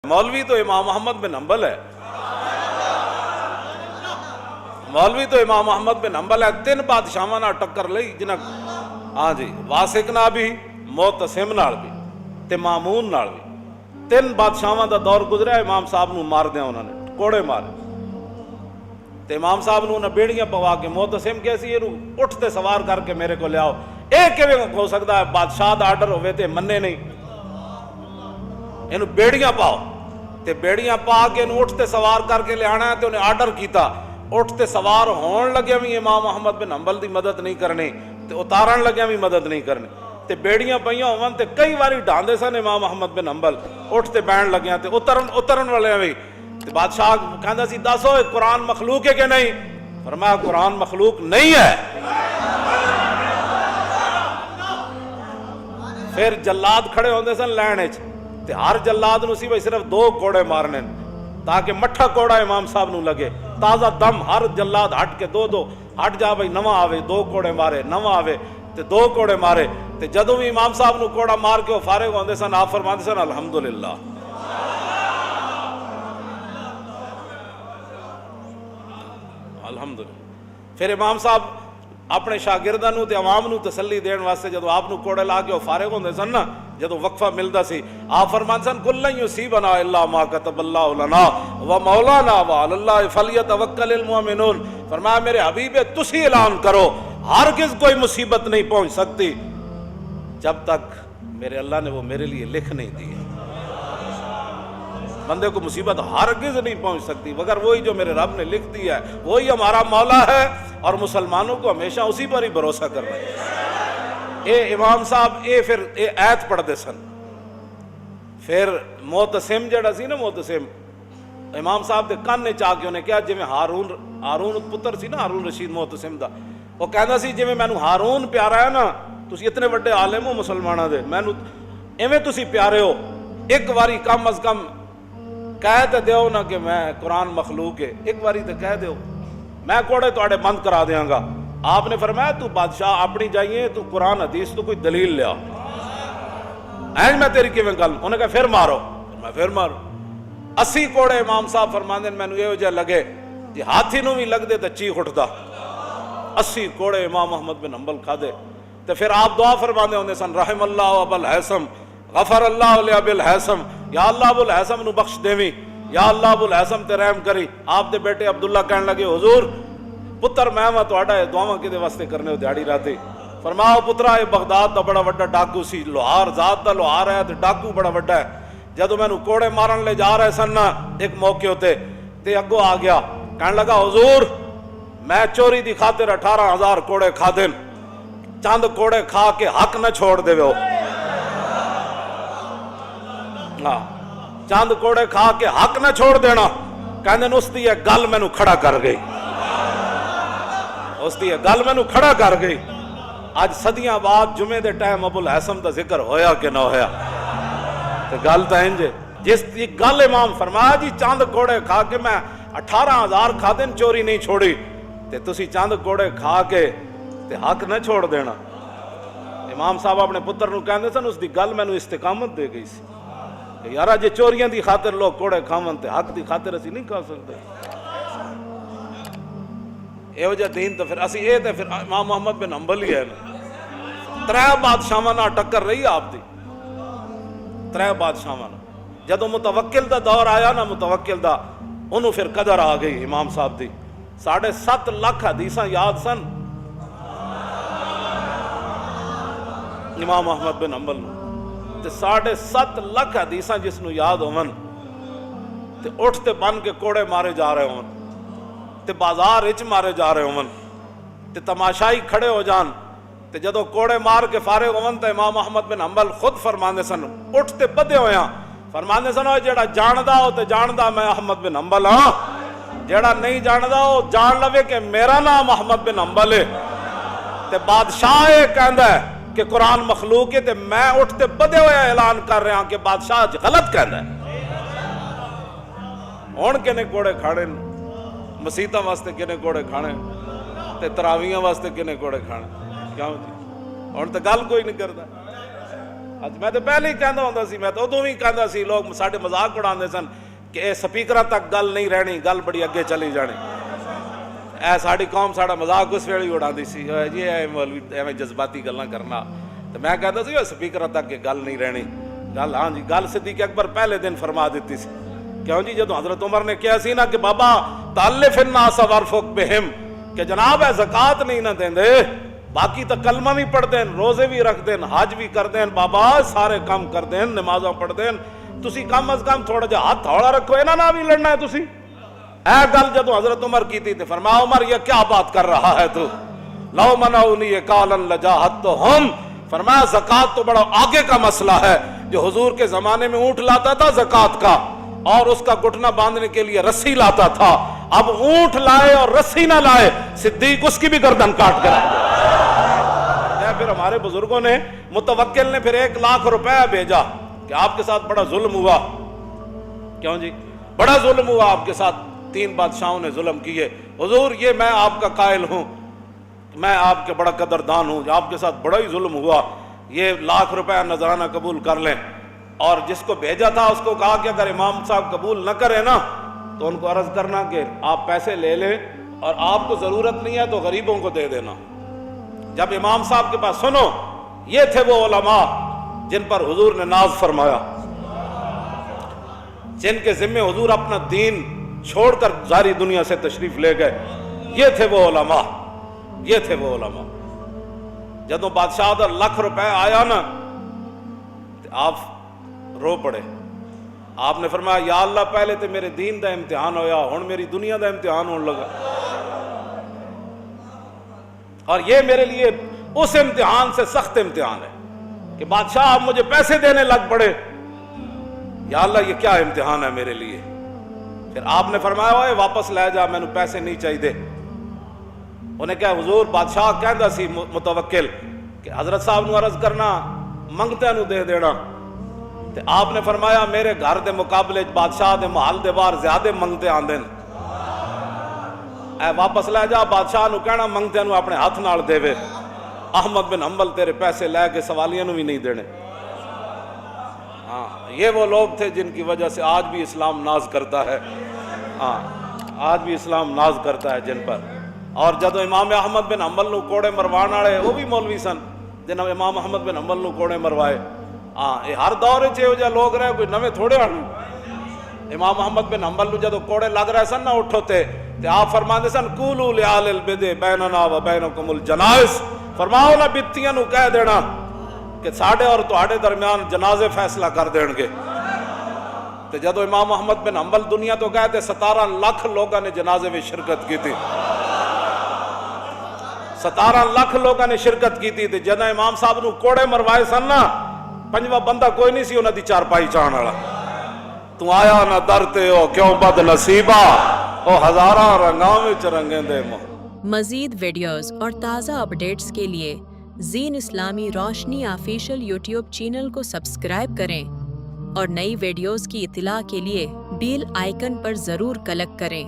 मौलवी तो इमाम अहमद बिन हंबल है, मौलवी तो इमाम अहमद बिन हंबल है। तीन बादशाहां नाल टक्कर लई जिन्हां, हाँ जी, वासिक नाल भी, मोतसिम नाल भी ते मामून नाल भी। तीन बादशाहां दा दौर गुजरिया। इमाम साहब नूं मारदियां उन्होंने कोड़े मारे ते इमाम साहब नूं उन्हें बेड़ियां पवा के मोतसिम कहे सी इहनूं उठ ते सवार करके मेरे को लियाओ। यह किवें हो सकता है? बादशाह दा आर्डर होवे ते मन्ने नहीं, इन्हूं बेड़ियां पाओ ते बेड़ियां पा के इन्हूं उठ ते सवार करके लियाना है। ते उन्हें आर्डर कीता। उठ ते सवार होण लग्या भी इमाम अहमद बिन हंबल दी मदद नहीं करनी ते उतारन लग्या भी मदद नहीं करनी। ते बेड़ियां पईयां होवन ते कई बारी ढांदे सन इमाम अहमद बिन हंबल, उठ ते बैण लग्या ते उतरन वाले भी। ते बादशाह कहंदा सी दसो कुरान मखलूक है कि नहीं? फरमाया कुरान मखलूक नहीं है। फिर जल्लाद खड़े होंदे सन लैण विच ते हर जल्लाद नूं सी भाई सिर्फ दो कोड़े मारने ताकि मठा कोड़ा इमाम साहब नूं लगे, ताज़ा दम। हर जल्लाद हट के दो हट जा भाई, नवा आवे दो कोड़े मारे, नवा आवे ते दो कोड़े मारे। ते जदों भी इमाम साहब नूं कोड़ा मार के वो फारिग होंदे सन, आप फरमांदे सन अल्हम्दुलिल्लाह। अल्हम्दुलिल्लाह। फिर इमाम साहब अपने शागिर्दां नूं ते अवाम नूं तसल्ली देण वास्ते जदों आप नूं कोड़े ला के वो फारिग होंदे सन ना, जदों वक्फा मिलदा सी, आप फरमांदे सन कुल्लन युसीबना इल्ला मा कतबल्लाहु लना व मौलाना व अलल्लाहि फलयतवक्कलिल मुमिनून। फरमाया मेरे हबीबे तुसी ऐलान करो हरगिज़ कोई मुसीबत नहीं पहुंच सकती जब तक मेरे अल्लाह ने वो मेरे लिए लिख नहीं दी है। बंदे को मुसीबत हरगिज़ नहीं पहुंच सकती मगर वही जो मेरे रब ने लिख दिया है, वही हमारा मौला है और मुसलमानों को हमेशा उसी पर ही भरोसा करना है। ये इमाम साहब ये फिर ये ऐत पढ़ते सन। फिर मोतसिम जड़ा सी ना, मोतसिम इमाम साहब के कान च आके उन्हें कहा जिवें हारून पुत्र सी ना, हारून रशीद मोतसिम दा, वो कहता सी जिवें मैनू हारून प्यारा है ना, तुसी इतने वड्डे आलिम हो मुसलमानों दे, मैनू इवें तुसी प्यारे हो, एक बारी कम अज कम कह तो दो ना कि मैं कुरान मखलूक है, एक बारी तो कह दो, मैं कोड़े तुहाडे बंद करा देंगा। आपने फरमाया तू बादशाह अपनी जाइए, तू कुरान हदीस तो कोई दलील लिया, ऐ मैं तेरी किवें गल। उन्हें कहा फिर मारो, मैं फिर मारो। 80 कोड़े इमाम साहब फरमांदे मैनू इहो जिहा लगे जे हाथी नूं भी लगदे तो चीख उठदा। 80 कोड़े इमाम अहमद बिन हंबल खादे। तो फिर आप दुआ फरमांदे होंदे सन रहमल्लाहु अबल हैसम गफर अल्लाह ले अबिल हैसम, या अल्लाह अबुल हैसम नूं बख्श देवी, या अल्लाह अबुल हैसम ते रहम करी। आप दे बेटे अब्दुल्ला कहन लगे हुजूर पुत्र मैं वा तुहाडा दुआवां किदे वास्ते करने हो दिहाड़ी राती। फरमाओ पुत्रा ये बगदाद दा बड़ा वड्डा डाकू सी, लोहार जात दा लोहार है ते डाकू बड़ा वड्डा है। जदों मैनू कोड़े मारन ले जा रहे सन ना एक मौके होते ते अगों आ गया, कहन लगा हुजूर मैं चोरी दी खातिर 18,000 कोड़े खादे, चंद कोड़े खा के हक न छोड़ देवो। हाँ, चंद कोड़े खा के हक न छोड़ देना। कहंदे उसदी ये गल मैनू खड़ा कर गई, उसदी ये गल मैनू खड़ा कर गई। अज सदियां बाद जुमे दे टाइम अबुल हैसम दा जिक्र होया कि ना होया? तो गल तो इंज जिस दी गल इमाम फरमाया जी चंद कोड़े खा के मैं 18,000 खादे चोरी नहीं छोड़ी, ते तुसी चंद कोड़े खा के ते हक न छोड़ देना। इमाम साहब अपने पुत्र नूं कहंदे सन उसदी गल मैनू इस्तिकामत दे गई सी कि यार जे चोरियां दी खातिर लोग कोड़े खावन ते हक दी खातिर असीं नहीं खा सकते। इहो जिहा दीन तो फिर असीं ये तो फिर इमाम अहमद बिन हंबल ही है ना। 3 बादशाहां नाल टक्कर रही आपदी, 3 बादशाहां नाल। जदों मुतवक्किल दा दौर आया ना, मुतवक्किल दा, उन्होंने फिर कदर आ गई इमाम साहब दी। 7.5 लाख हदीसां याद सन इमाम अहमद बिन हंबल नूं, ते 7.5 लाख हदीसां जिसनूं याद होवन ते उठ ते बन के कोड़े मारे जा रहे होवन ते बाजार विच मारे जा रहे होवन ते तमाशाई खड़े हो जान ते जदों कोड़े मार के फारिग होवन ते इमाम अहमद बिन हंबल खुद फरमांदे सन उठ ते बधे होया, फरमांदे सन ओ जेड़ा जानदा हो ते जानदा मैं अहमद बिन हंबल हां, जेड़ा नहीं जानदा हो जान लवे कि मेरा नाम अहमद बिन हंबल है। ते बादशाह ये कहंदा है कि कुरान मखलूक है ते मैं उठ ते बधे होया ऐलान कर रहा कि बादशाह गलत कहंदा है। हुण किने कोड़े खाने मसीतां वास्ते, किने कोड़े खाने ते तरावियां वास्ते, किने कोड़े खाने? क्यों जी हुण तो गल कोई नहीं करता। ਅੱਜ ਮੈਂ ਤਾਂ ਪਹਿਲੇ ਹੀ ਕਹਿੰਦਾ ਹੁੰਦਾ ਸੀ, ਮੈਂ ਤਾਂ ਉਦੋਂ ਵੀ ਕਹਿੰਦਾ ਸੀ, ਲੋਕ ਸਾਡੇ ਮਜ਼ਾਕ ਉਡਾਉਂਦੇ ਸਨ ਕਿ ਇਹ ਸਪੀਕਰਾਂ ਤੱਕ ਗੱਲ ਨਹੀਂ ਰਹਿਣੀ, ਗੱਲ ਬੜੀ ਅੱਗੇ ਚਲੀ ਜਾਣੀ। ਇਹ ਸਾਡੀ ਕੌਮ ਸਾਡਾ ਮਜ਼ਾਕ ਉਸ ਵੇਲੇ ਹੀ ਉਡਾਉਂਦੀ ਸੀ, ਜੀ ਇਹ ਮੌਲਵੀ ਐਵੇਂ ਜਜ਼ਬਾਤੀ ਗੱਲਾਂ ਕਰਨਾ। ਤੇ ਮੈਂ ਕਹਿੰਦਾ ਸੀ ਸਪੀਕਰਾਂ ਤੱਕ ਇਹ ਗੱਲ ਨਹੀਂ ਰਹਿਣੀ ਗੱਲ। ਹਾਂ ਜੀ, ਗੱਲ ਸਿੱਦੀਕ ਅਕਬਰ ਪਹਿਲੇ ਦਿਨ ਫਰਮਾ ਦਿੱਤੀ ਸੀ। ਕਿਉਂ ਜੀ, ਜਦੋਂ हज़रत उमर ने ਕਿਹਾ ਸੀ ਨਾ ਕਿ ਬਾਬਾ ਤਾਲਿਫ الناس वरफुक بهم کہ جناب ہے زکات نہیں نہ دیں دے، باقی تو کلمہ بھی پڑھ دیں، روزے بھی رکھ دیں، حج بھی کر دیں، بابا سارے کام کر دیں، نمازاں پڑھ دیں، تسی کم از کم تھوڑا جہا ہاتھ تھوڑا رکھو، انہاں نہ بھی لڑنا ہے تسی۔ اے گل جدو حضرت عمر کی تھی فرمایا عمر یہ کیا بات کر رہا ہے تو، لو منعونی قالا لجاہدتہم، فرمایا زکات تو بڑا آگے کا مسئلہ ہے۔ جو حضور کے زمانے میں اونٹ لاتا تھا زکات کا اور اس کا گھٹنا باندھنے کے لیے رسی لاتا تھا، اب اونٹ لائے اور رسی نہ لائے، صدیق اس کی بھی گردن کاٹ کر پھر ہمارے بزرگوں نے متوکل نے پھر 1 لاکھ روپے بھیجا کہ آپ کے ساتھ بڑا ظلم ہوا۔ کیوں جی، بڑا ظلم ہوا آپ کے ساتھ، 3 بادشاہوں نے ظلم کیے، حضور یہ میں آپ کا قائل ہوں، میں آپ کے بڑا قدردان ہوں، آپ کے ساتھ بڑا ہی ظلم ہوا، یہ 1 لاکھ روپے نذرانہ قبول کر لیں۔ اور جس کو بھیجا تھا اس کو کہا کہ اگر امام صاحب قبول نہ کرے نا تو ان کو عرض کرنا کہ آپ پیسے لے لیں اور آپ کو ضرورت نہیں ہے تو غریبوں کو دے دینا۔ جب امام صاحب کے پاس سنو، یہ تھے وہ علماء جن پر حضور نے ناز فرمایا، جن کے ذمے حضور اپنا دین چھوڑ کر ساری دنیا سے تشریف لے گئے، یہ تھے وہ علماء، یہ تھے وہ علماء۔ جدوں بادشاہ دا 1 لاکھ روپے آیا نا تو آپ رو پڑے، آپ نے فرمایا یا اللہ پہلے تو میرے دین دا امتحان ہویا، ہن میری دنیا دا امتحان ہونے لگا، اور یہ میرے لیے اس امتحان سے سخت امتحان ہے کہ بادشاہ آپ مجھے پیسے دینے لگ پڑے، یا اللہ یہ کیا امتحان ہے میرے لیے۔ پھر آپ نے فرمایا اوے واپس لے جا، میں نے پیسے نہیں چاہیے دے۔ انہیں کہا حضور بادشاہ کہندا سی متوکل کہ حضرت صاحب نو عرض کرنا منگتے نو دے دینا، تے آپ نے فرمایا میرے گھر دے مقابلے بادشاہ دے محل دے باہر زیادہ منگتے آندے، اے واپس لے جا، بادشاہ نو کہنا منگتے نو اپنے ہاتھ نال دے وے، احمد بن حنبل تیرے پیسے لے کے سوالیاں نو بھی نہیں دینے۔ ہاں یہ وہ لوگ تھے جن کی وجہ سے آج بھی اسلام ناز کرتا ہے، ہاں آج بھی اسلام ناز کرتا ہے جن پر۔ اور جدو امام احمد بن حنبل نو کوڑے مروان والے وہ بھی مولوی سن جنہوں امام احمد بن حنبل نو کوڑے مروائے۔ ہاں یہ ہر دور چ لوگ رہے، کوئی نویں تھوڑے ہن۔ امام احمد بن حنبل نو جدو کوڑے لگ رہے سن نہ اٹھو تے آپ فرماندے سن قولوا لآل البدع بیننا و بینکم الجنائز، فرماؤ نا بتیاں نو کہہ دینا کہ ساڈے اور تہاڈے درمیان جنازے فیصلہ کر دین گے۔ تے جدو امام احمد بن حنبل دنیا تو گئے تے 17 لاکھ لوگوں نے جنازے میں شرکت کی تھی، 17 لاکھ لوگوں نے شرکت کی تھی۔ تے جدو امام صاحب نو کوڑے مروائے سن نا، 5واں بندہ کوئی نہیں سی انہاں دی چارپائی چاہن والا۔ تو آیا نہ درتے ہو کیوں بد نصیبہ، او ہزاراں رنگاں وچ رنگیں دے ماں۔ مزید ویڈیوز اور تازہ اپڈیٹس کے لیے زین اسلامی روشنی آفیشیل یوٹیوب چینل کو سبسکرائب کریں اور نئی ویڈیوز کی اطلاع کے لیے بیل آئیکن پر ضرور کلک کریں۔